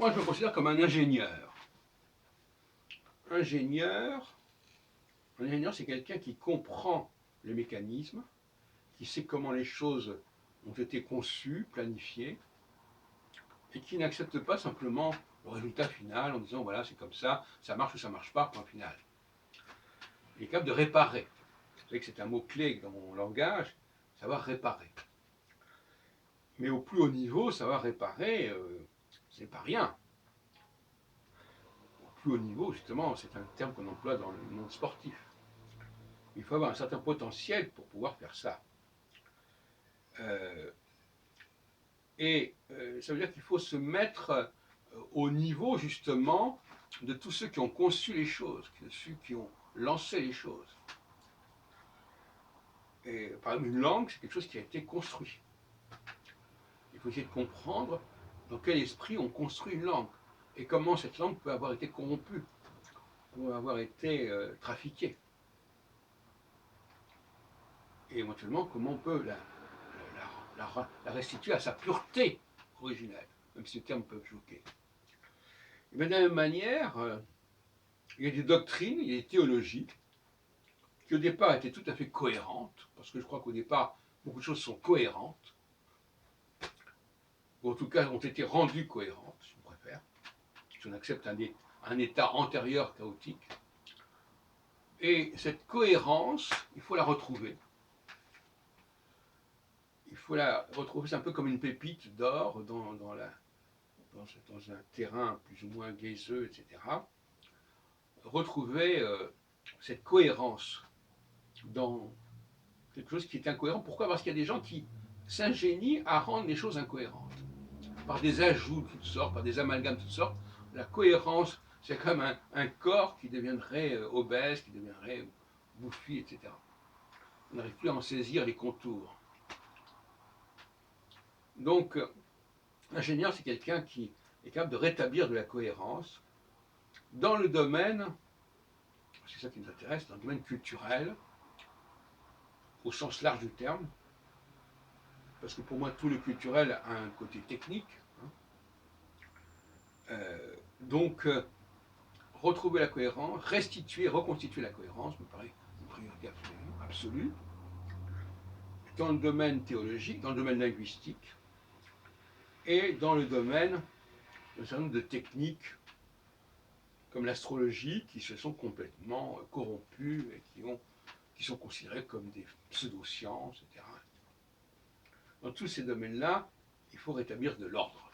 Moi, je me considère comme un ingénieur. Ingénieur, un ingénieur, c'est quelqu'un qui comprend les mécanismes, qui sait comment les choses ont été conçues, planifiées, et qui n'accepte pas simplement le résultat final en disant voilà, c'est comme ça marche ou ça marche pas, point final. Il est capable de réparer. Vous savez que c'est un mot-clé dans mon langage, savoir réparer. Mais au plus haut niveau, savoir réparer, c'est pas rien. Au plus haut niveau, justement, c'est un terme qu'on emploie dans le monde sportif. Il faut avoir un certain potentiel pour pouvoir faire ça. Ça veut dire qu'il faut se mettre au niveau, justement, de tous ceux qui ont conçu les choses, de ceux qui ont lancé les choses. Et par exemple, une langue, c'est quelque chose qui a été construit. Il faut essayer de comprendre dans quel esprit on construit une langue et comment cette langue peut avoir été corrompue, peut avoir été trafiquée. Et éventuellement, comment on peut la restituer à sa pureté originelle, même si le terme peut choquer. Et de la même manière, il y a des doctrines, il y a des théologies qui au départ étaient tout à fait cohérentes, parce que je crois qu'au départ, beaucoup de choses sont cohérentes, ou en tout cas ont été rendues cohérentes, si on préfère, si on accepte un état antérieur chaotique. Et cette cohérence, il faut la retrouver. Il faut la retrouver, c'est un peu comme une pépite d'or dans un terrain plus ou moins glaiseux, etc. Retrouver cette cohérence dans quelque chose qui est incohérent. Pourquoi? Parce qu'il y a des gens qui s'ingénient à rendre les choses incohérentes. Par des ajouts de toutes sortes, par des amalgames de toutes sortes. La cohérence, c'est comme un corps qui deviendrait obèse, qui deviendrait bouffi, etc. On n'arrive plus à en saisir les contours. Donc, l'ingénieur, c'est quelqu'un qui est capable de rétablir de la cohérence dans le domaine, c'est ça qui nous intéresse, dans le domaine culturel, au sens large du terme, parce que pour moi, tout le culturel a un côté technique. Donc, retrouver la cohérence, restituer, reconstituer la cohérence me paraît une priorité absolue. Dans le domaine théologique, dans le domaine linguistique, et dans le domaine d'un certain nombre de techniques, comme l'astrologie, qui se sont complètement corrompues et qui sont considérées comme des pseudosciences, etc. Dans tous ces domaines-là, il faut rétablir de l'ordre.